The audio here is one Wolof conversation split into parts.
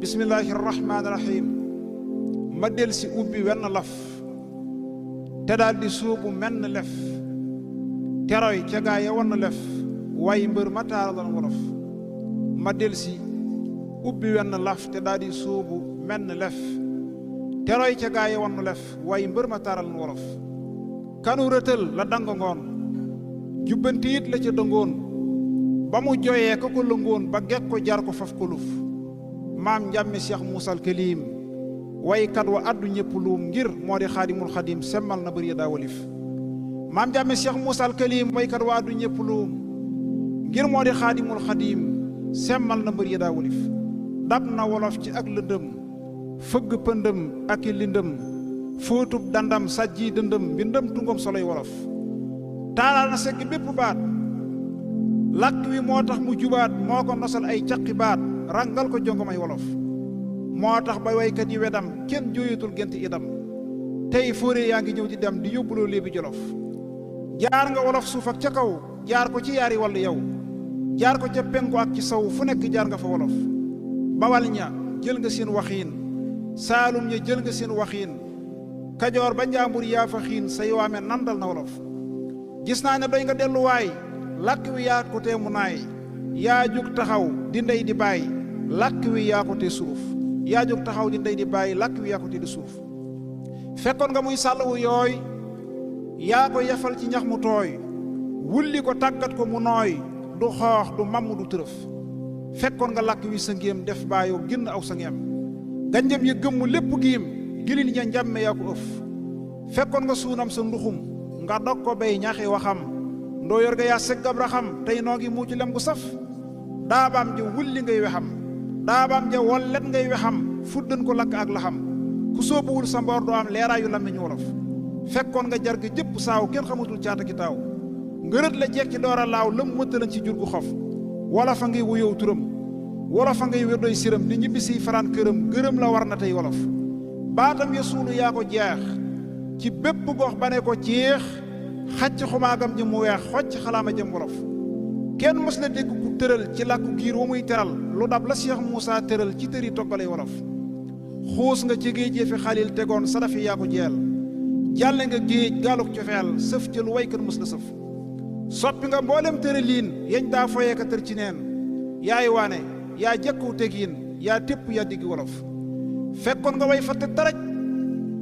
bismillahir rahmanir rahim ma del si ubbi wenn laf te daal di suubu menn lef teroy ca gaa ya wann lef way mbër ma taaraloon wolof ma del si ubbi wenn laf te daal di suubu menn lef teroy ca gaa ya wann lef way mbër ma taaraloon wolof kanu rëtël la dangongoon jubbanti it la ca dëngoon ba mu joyee ka ko lëngoon ba gekk ko jar ko faf ko luf maam njàmme Cheikh Moussa al Kalim waykat wa addu ñëpp luum ngir moo di xaadimul xadim semmal na bëri daa walif maam njàmme Cheikh Moussa al Kalim waykat wa addu ñëpp luum ngir moo di xaadimul xadim semmal na bëri daa walif dab na wolof ci ak lëndëm fëgg pëndëm ak i lindëm fóotub dandam sajji dëndëm mbindëm tungom soloy wolof taalaal na segg bépp baat làkk wi moo tax mu jubaat moo ko nosal ay caqi baat rangal ko jongomay wolof moo tax ba waykat yi wedam kenn jooyatul gent idam tey fóore yaa ngi ñëw di dem di yóbbuloo léebi jolof jaar nga wolof suuf ak ca kaw jaar ko ci yaari wàllu yow jaar ko ca penku ak ci saw fu nekk jaar nga fa wolof bawal ña jël nga seen waxiin saalum ña jël nga seen waxiin kajoor ba njaambur yaa fa xiin say waame nandal na wolof gis naa ne doy nga delluwaay làkk wi yaa ko tee mu naay yaa jóg taxaw di ndey di bàyyi làkk wi yaa ko tee suuf yaa jóg taxaw di ndey di bàyyi làkk wi yaa ko tee di suuf fekkoon nga muy sàllawu yooy yaa ko yefal ci ñax mu tooy wulli ko tàggat ko mu nooy du xoox du mamm du tërëf fekkoon nga làkk wi sa ngéem def baayoo génn aw sa ngeem ganjam yi gëmmu lépp giim gilil ña njàmme yaa ko ëf fekkoon nga suunam sa nduxum nga dog ko bay ñaxi waxam ndoo yor ga yaa seggab raxam tey noo ngi muucu lem gu saf daabaam ja wulli ngay wexam daabaam ja wollet ngay wexam fuddan ko lakk ak laxam ku soobuwul sa mboor doo am leeraayu làmmiñ wolof fekkoon nga jar ga jëpp saaw kenn xamatul caata ki taaw ngërët la jekki door a laaw lëm mëttalan ci jur gu xof wolof a ngay wuyow turam wolof a ngay wér doy siram di ñibbi siy faraan këram gërëm la war na tey wolof baatam ya suulu yaa ko jeex ci bépp gox ba ne ko ciix xacc xumaagam ji mu weex xocc xalaama jëm wolof kenn mës la dégg ku tëral ci làkku giir wa muy teral lu dab la Cheikh Moussa tëral ci tëri toggalay wolof xuus nga ci géej fi xalil tegoon sadafi yaa ko jeel jàlle nga géej gaaluk cofeel sëf jël waykat mës la sëf soppi nga mboolem tëraliin yañ daa foyee ka tër ci neen yaay waane yaa jekku tegiin yaa tépp yaa diggi wolof fekkoon nga way fatte taraj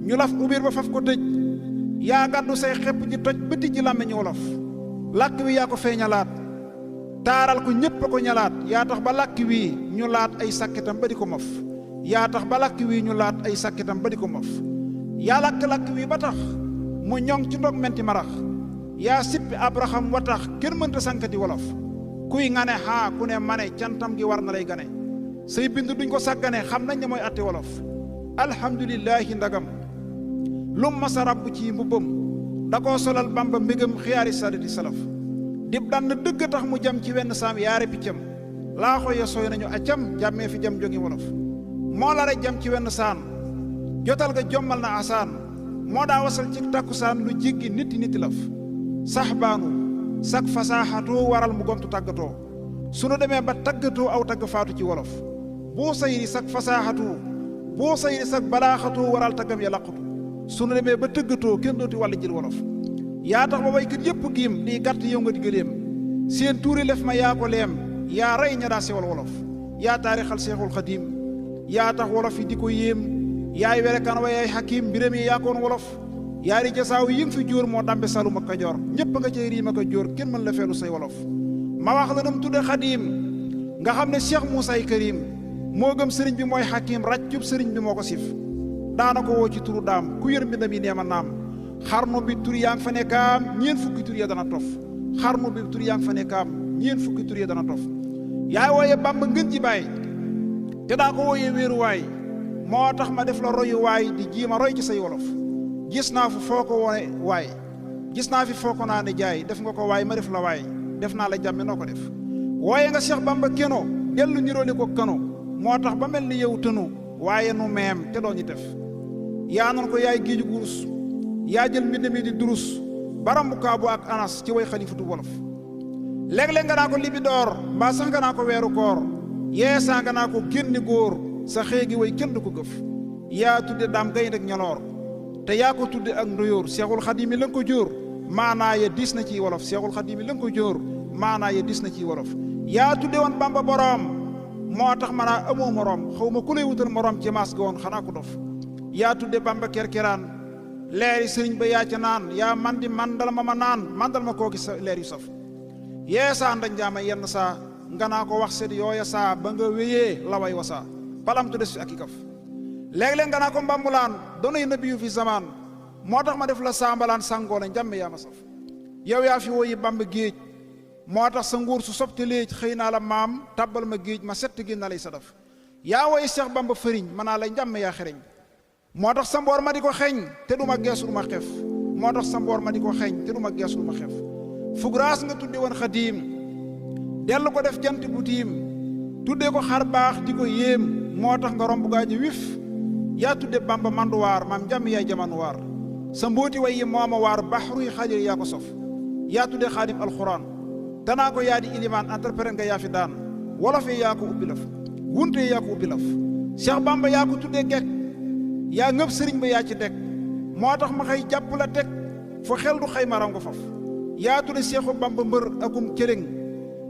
ñu laf ubir ba faf ko tëj yaa gàddu say xepp ji toj ba tijji làmmiñu wolof làkk wi yaa ko feeñalaat taaral ko ñépp a ko ñalaat yaa tax ba làkk wi ñu laat ay sàkkitam ba di ko mof yaa tax ba làkk wi ñu laat ay sàkkitam ba di ko mof yaa làkk wi ba tax mu ñoŋ ci ndog menti marax yaa sippi abraham wa tax kenn mënta sankati wolof kuy ngane xaa ku ne mane cantam gi war na lay gane say bind duñ ko sàggane xam nañ ne mooy atte wolof alhamdulillahi ndagam lum masa rabb ci mbubbam da koo solal bamba mbégam xiyaari sadati salaf dib dann dëgg tax mu jam ci wenn saam yaare piccam laaxo ya sooy nañu accam jàmmee fi jam jongi wolof moo la rek jam ci wenn saan jotal ga jommal na asaan moo daa wasal ci takkusaan lu jéggi niti laf sax baanu sak fasaaxatoo waral mu gontu tàggatoo sunu demee ba tàggatoo aw tagg faatu ci wolof boo sayri sak fasaaxatoo boo sayri sak balaaxatoo waral taggam ya laqatu sunu demee ba tëggatoo kenn dooti wàlla jël wolof yaa tax ba waykat yépp giim lii gàtt yow nga di gëléem seen tuuri lef ma yaa ko leem yaa rey ña daa sewal wolof yaa taarixal seexul xadiim yaa tax wolof yi di ko yéem yaay werekan wa yaay xakiim mbiram yi yaa koon wolof yaari jasaaw yi nga fi jóor moo dambe salum ak kajoor ñépp nga cay riim ak a jóor kenn mën la feelu say wolof ma wax la nam tudde xadiim nga xam ne Cheikh Moussa ay Karim moo gëm sëriñ bi mooy xakiim ràccub sëriñ bi moo ko sif daana ko woo ci turu daam ku yër mbindam yi neema naam xarnu bi tur yaa ngi fa nekkaam ñeen fukki tur ya dana tof xarnu bi tur yaa ngi fa nekkaam ñeen fukki tur ya dana tof yaay wooye bàmba ngën ji baay te daa ko wooyee wéeruwaay moo tax ma def la royu waay di jiima roy ci say wolof gis naa fi foo ko wone waay gis naa fi foo ko naa ne jaay def nga ko waay ma def la waay def naa la jàmme noo ko def wooye nga Cheikh Bamba keno dellu nirooli ko kano moo tax ba mel ni yow tënu waaye nu meem te doo ñu def yaa noon ko yaay géeju gurus yaa jël mbind mi di durus barambu kaabu ak anas ci way xalifatu wolof léeg-léeg nga naa ko libi door mbaa sax nga naa ko weeru koor yeesaa nga naa ko génni góor sa xéegi way kenn du ko gëf yaa tudde daam gaynde ak ñaloor te yaa ko tudde ak ndoyoor seexul xadimi la nga ko jóor maanaa ya dis na ciy wolof seexul xadimi la nga ko jóor maanaa ya dis na ciy wolof yaa tudde woon bamba boroom moo tax manaa amoo moroom xaw ma ku lay wutal moroom ci maas ga woon xanaa ko dof yaa tudde bamba kerkeraan leeri sëriñ ba yaa ca naan yaa man di mandal ma naan mandal ma kooki sa leer yu saf yee saa ndañ jaama yenn saa nga naa ko wax set yooya saa ba nga wéyee la way wasaa palamtu des fi ak i kaf léeg-léeg nga naa ko mbambulaan doonay nabiyu fi zaman moo tax ma def la saambalaan sangoone njàmme yaa ma saf yow yaa fi woyi bamba géej moo tax sa nguur su sobte léej xëy naa la maam tabbal ma géej ma sett gi na lay sadaf yaa woyi seex bamba fëriñ mën naa lay njàmme yaa xereñ moo tax sa mboor ma di ko xeeñ te du ma geesu du ma xef moo tax sa mboor ma di ko xeeñ te du ma geesu du ma xef fugraas nga tudde woon xadiim dellu ko def jant bu tiim tuddee ko xar baax di ko yéem moo tax nga romb gaa ñi wif yaa tudde bamba manduwaar maam njàmm yaay jamanuwaar sa mbóoti way yi mooma waar baxruy xaajal yaa ko sof yaa tudde xaadim alxuraan danaa ko yaa di ilimaan entrepreneur nga yaa fi daan wolof yi yaa ko ubbi laf wunte yaa ko ubbi laf Cheikh Bamba yaa ko tuddee gekk yaa ngëb sëriñ ba yaa ci dekk moo tax ma xëy jàpp la teg fo xel du xëy maram nga faf yaa tudde Seexu Bamba mbër akum cëléŋ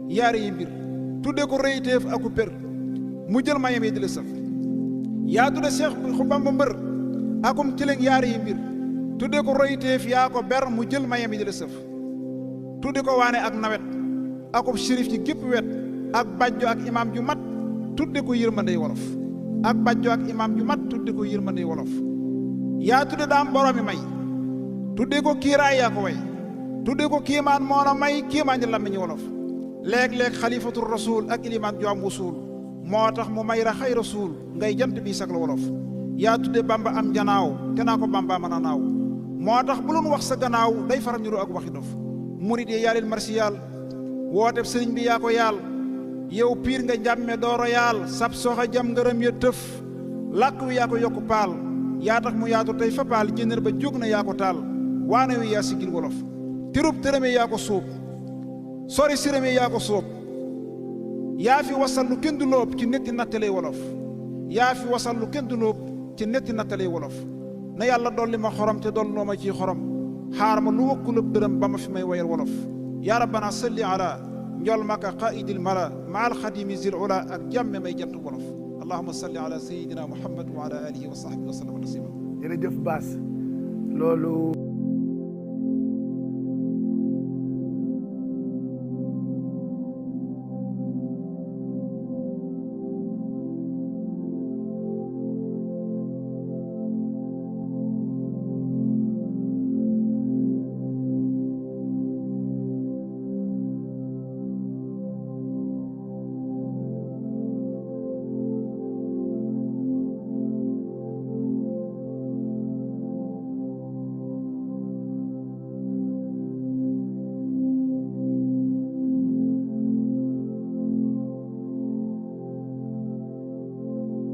yaare yi mbir tudde ko rëyteef aku pér mu jël mayam yi di la sëf yaa tudde Seexu Bamba mbër akum cëléŋ yaare yi mbir tudde ko rëyteef yaa ko ber mu jël mayam yi di la sëf tudde ko waane ak nawet akub shérif ci gépp wet ak bajjo ak imaam ju mat tudde ko yërmandey wolof ak bajjo ak imaam ju mat tudde ko yërmandey wolof yaa tudde daam boroomi may tudde ko kiiraay yaa ko way tudde ko kiimaan moona may kiimaan di lammiñi wolof léeg-léeg xalifatul rasul ak ilimaan ju am wusuul moo tax mu may ra xay rasul ngay jant bii sag la wolof yaa tudde bamba am janaaw te naa ko bamba mën a naaw moo tax bu loon wax sa gannaaw day faral niru ak waxi dof murid yi yaa leen marsiyaal wooteb sëriñ bi yaa ko yaal yow piir nga njàmme dooro yaal sab soxa jam ngërëm ya tëf làkk wi yaa ko yokku paal yaa tax mu yaatu tey fa paal jënër ba jóg na yaa ko taal waane wi yaa siggil wolof tirub tërëme yaa ko suub sori sërëme yaa ko sóob yaa fi wasal lu kenn du lóob ci netti nattalay wolof yaa fi wasal lu kenn du lóob ci netti nattalay wolof na yàlla dolli ma xorom te dool noo ma ciy xorom xaar ma lu wakkulub dërëm ba ma fi may wayal wolof yaa rabbana salli ala njol maka qaidil mala ma alxadimi zil ula ak jàmme may jant wolof allahuma salli ala sayidina muhammad wa ala alihi wa sahbihi wa sallam taslima jërëjëf Bass loolu